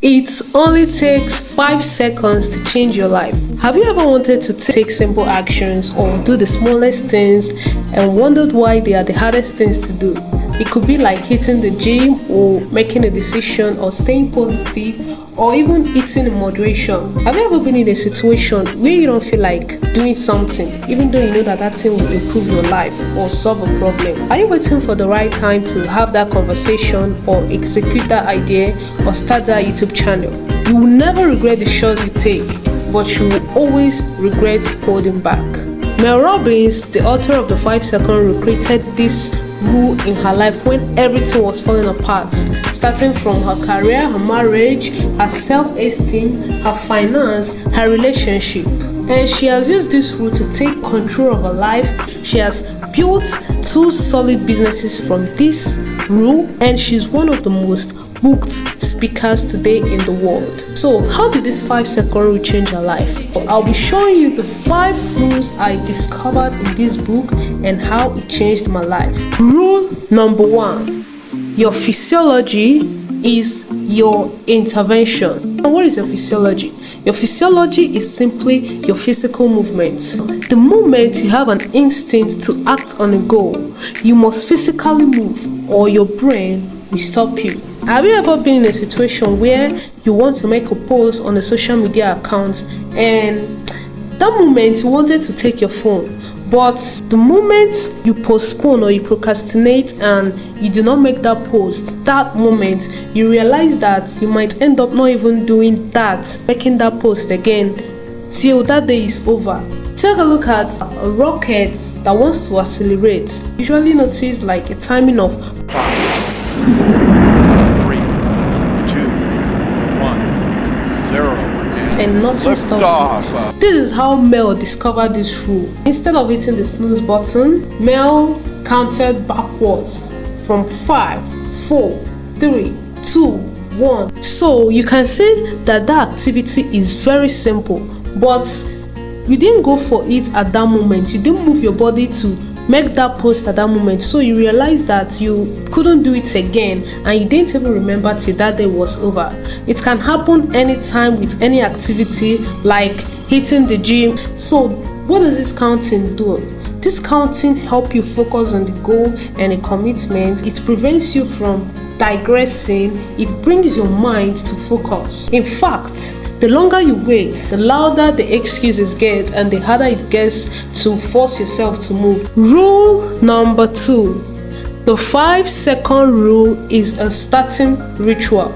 It only takes 5 seconds to change your life. Have you ever wanted to take simple actions or do the smallest things and wondered why they are the hardest things to do? It could be like hitting the gym or making a decision or staying positive or even eating in moderation. Have you ever been in a situation where you don't feel like doing something even though you know that thing will improve your life or solve a problem? Are you waiting for the right time to have that conversation or execute that idea or start that YouTube channel? You will never regret the shots you take, but you will always regret holding back. Mel Robbins, the author of the 5-second rule, created this rule in her life when everything was falling apart, starting from her career, her marriage, her self-esteem, her finance, her relationship. And she has used this rule to take control of her life. She has built 2 solid businesses from this rule, and she's one of the most booked speakers today in the world. So how did this 5-second rule change her life? I'll be showing you the 5 rules I discovered in this book and how it changed my life. Rule number 1: your physiology is your intervention. And what is your physiology? Your physiology is simply your physical movement. The moment you have an instinct to act on a goal, you must physically move or your brain will stop you. Have you ever been in a situation where you want to make a post on a social media account and that moment you wanted to take your phone, but the moment you postpone or you procrastinate and you do not make that post, that moment you realize that you might end up not even doing that, making that post again till that day is over. Take a look at a rocket that wants to accelerate. Usually notice like a timing of 5, 3, 2, 1, 0, and nothing stops you. This is how Mel discovered this rule. Instead of hitting the snooze button, Mel counted backwards from 5, 4, 3, 2, 1. So you can see that that activity is very simple, but you didn't go for it at that moment. You didn't move your body to make that post at that moment, so you realize that you couldn't do it again and you didn't even remember till that day was over. It can happen anytime with any activity like hitting the gym. So what does this counting do? This counting helps you focus on the goal and a commitment. It prevents you from digressing. It brings your mind to focus. In fact, the longer you wait, the louder the excuses get and the harder it gets to force yourself to move. Rule number 2: the 5-second rule is a starting ritual.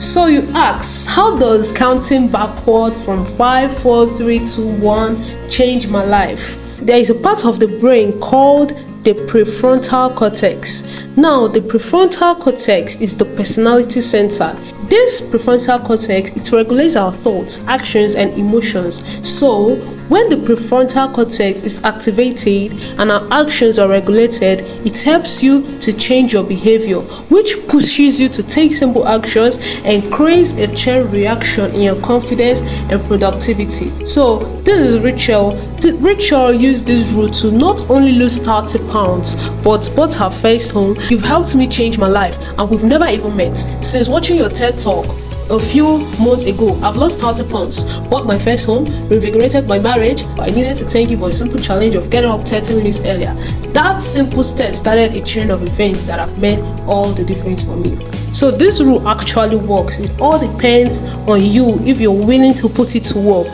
So you ask, how does counting backward from 5, 4, 3, 2, 1 change my life? There is a part of the brain called the prefrontal cortex. Now, the prefrontal cortex is the personality center. This prefrontal cortex, it regulates our thoughts, actions, and emotions. So, when the prefrontal cortex is activated and our actions are regulated, it helps you to change your behavior, which pushes you to take simple actions and creates a chain reaction in your confidence and productivity. So, this is Rachel. Rachel used this rule to not only lose 30 pounds, but bought her first home. You've helped me change my life, and we've never even met. Since watching your TED Talk a few months ago, I've lost 30 pounds, bought my first home, reinvigorated my marriage. I needed to thank you for the simple challenge of getting up 30 minutes earlier. That simple step started a chain of events that have made all the difference for me. So this rule actually works. It all depends on you if you're willing to put it to work.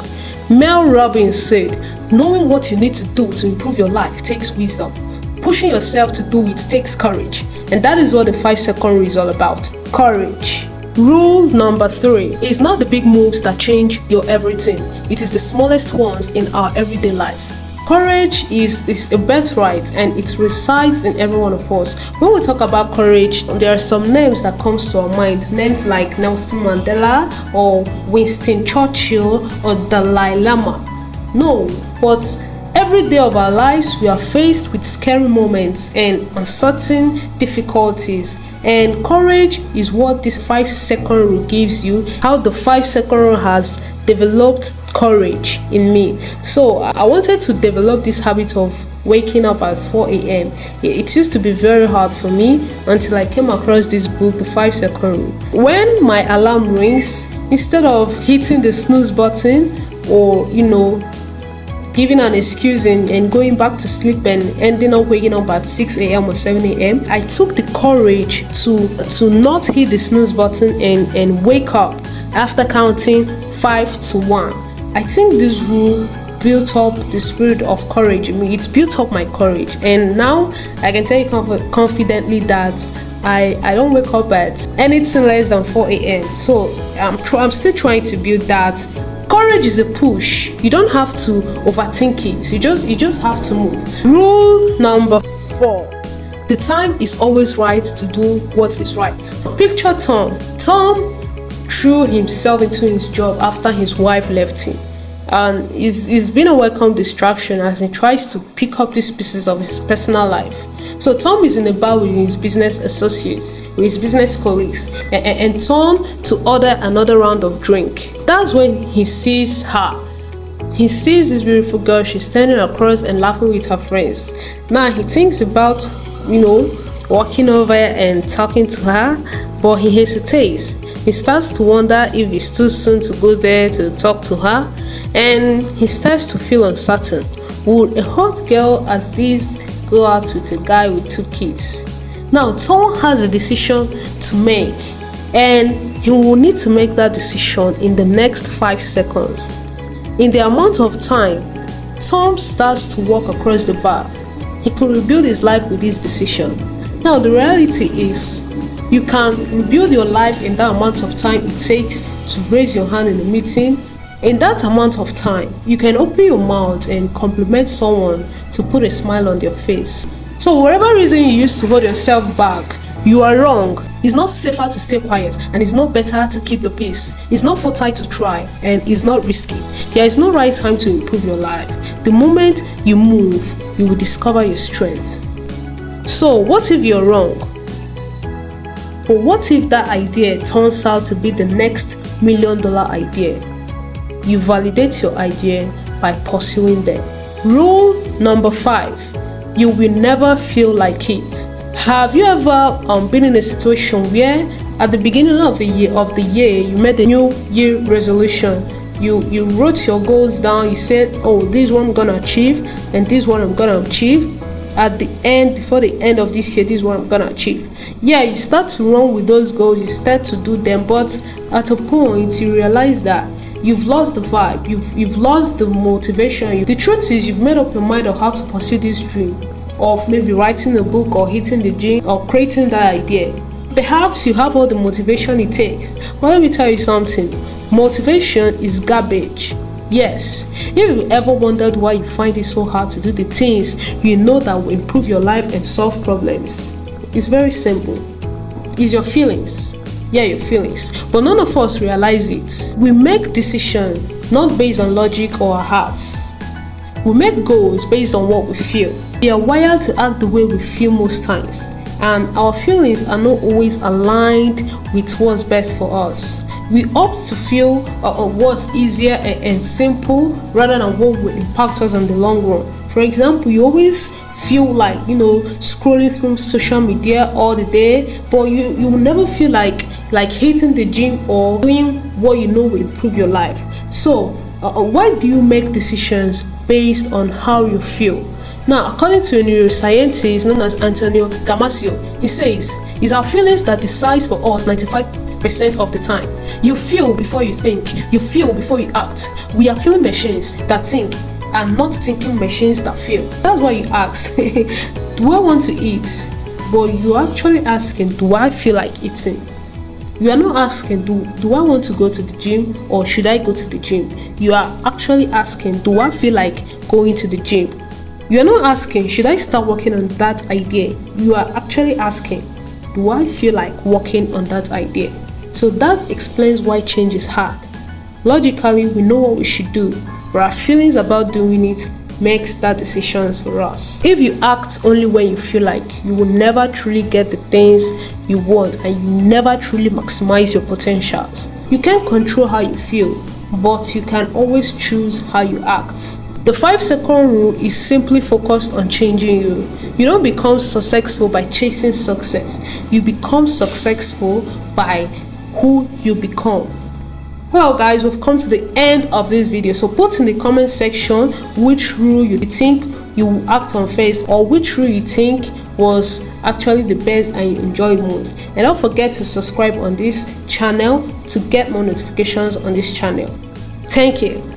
Mel Robbins said, knowing what you need to do to improve your life takes wisdom. Pushing yourself to do it takes courage. And that is what the 5-second rule is all about. Courage. Rule number 3 is not the big moves that change your everything. It is the smallest ones in our everyday life. Courage is a birthright and it resides in every one of us. When we talk about courage, there are some names that comes to our mind. Names like Nelson Mandela or Winston Churchill or Dalai Lama. No, but every day of our lives we are faced with scary moments and uncertain difficulties. And courage is what this 5-second rule gives you. How the 5-second rule has developed courage in me. So I wanted to develop this habit of waking up at 4 a.m. It used to be very hard for me until I came across this book, The 5-Second Rule. When my alarm rings, instead of hitting the snooze button or, giving an excuse and going back to sleep and ending up waking up at 6 a.m. or 7 a.m., I took the courage to not hit the snooze button and wake up after counting 5 to 1. I think this rule built up the spirit of courage in me. It's built up my courage, and now I can tell you confidently that I don't wake up at anything less than 4 a.m. So I'm still trying to build that. Courage is a push. You don't have to overthink it. You just have to move. Rule number 4. The time is always right to do what is right. Picture Tom. Tom threw himself into his job after his wife left him. And it's been a welcome distraction as he tries to pick up these pieces of his personal life. So Tom is in a bar with his business associates, with his business colleagues, and turn to order another round of drink. That's when he sees her. He sees this beautiful girl. She's standing across and laughing with her friends. Now he thinks about, walking over and talking to her, but he hesitates. He starts to wonder if it's too soon to go there to talk to her, and he starts to feel uncertain. Would a hot girl as this go out with a guy with 2 kids? Now Tom has a decision to make, and he will need to make that decision in the next 5 seconds. In the amount of time Tom starts to walk across the bar, he could rebuild his life with this decision. Now the reality is, you can rebuild your life in that amount of time it takes to raise your hand in a meeting. In that amount of time, you can open your mouth and compliment someone to put a smile on their face. So whatever reason you used to hold yourself back, you are wrong. It's not safer to stay quiet, and it's not better to keep the peace. It's not futile to try, and it's not risky. There is no right time to improve your life. The moment you move, you will discover your strength. So what if you're wrong? But what if that idea turns out to be the next $1 million idea? You validate your idea by pursuing them. Rule number 5. You will never feel like it. Have you ever been in a situation where at the beginning of the year you made a new year resolution? You wrote your goals down. You said, this one I'm gonna achieve, and this one I'm gonna achieve. At the end, before the end of this year, this is what I'm gonna achieve. Yeah, you start to run with those goals, you start to do them, but at a point you realize that you've lost the vibe, you've lost the motivation. The truth is, you've made up your mind of how to pursue this dream of maybe writing a book or hitting the gym or creating that idea. Perhaps you have all the motivation it takes, but let me tell you something. Motivation is garbage. Yes, if you ever wondered why you find it so hard to do the things you know that will improve your life and solve problems, it's very simple. It's your feelings. Yeah, your feelings. But none of us realize it. We make decisions not based on logic or our hearts. We make goals based on what we feel. We are wired to act the way we feel most times, and our feelings are not always aligned with what's best for us. We opt to feel what's easier and simple rather than what will impact us in the long run. For example, you always feel like scrolling through social media all the day, but you will never feel like hitting the gym or doing what you know will improve your life. So why do you make decisions based on how you feel? Now, according to a neuroscientist known as Antonio Damasio, he says it's our feelings that decide for us 95% of the time. You feel before you think. You feel before you act. We are feeling machines that think, and not thinking machines that feel. That's why you ask, do I want to eat? But you're actually asking, do I feel like eating? You are not asking, do I want to go to the gym or should I go to the gym? You are actually asking, do I feel like going to the gym? You are not asking, should I start working on that idea? You are actually asking, do I feel like working on that idea? So that explains why change is hard. Logically, we know what we should do, but our feelings about doing it makes that decisions for us. If you act only when you feel like, you will never truly get the things you want, and you never truly maximize your potentials. You can't control how you feel, but you can always choose how you act. The 5-second rule is simply focused on changing you. You don't become successful by chasing success. You become successful by who you become. Well guys, we've come to the end of this video. So put in the comment section which rule you think you will act on first, or which rule you think was actually the best and you enjoyed most. And don't forget to subscribe on this channel to get more notifications on this channel. Thank you.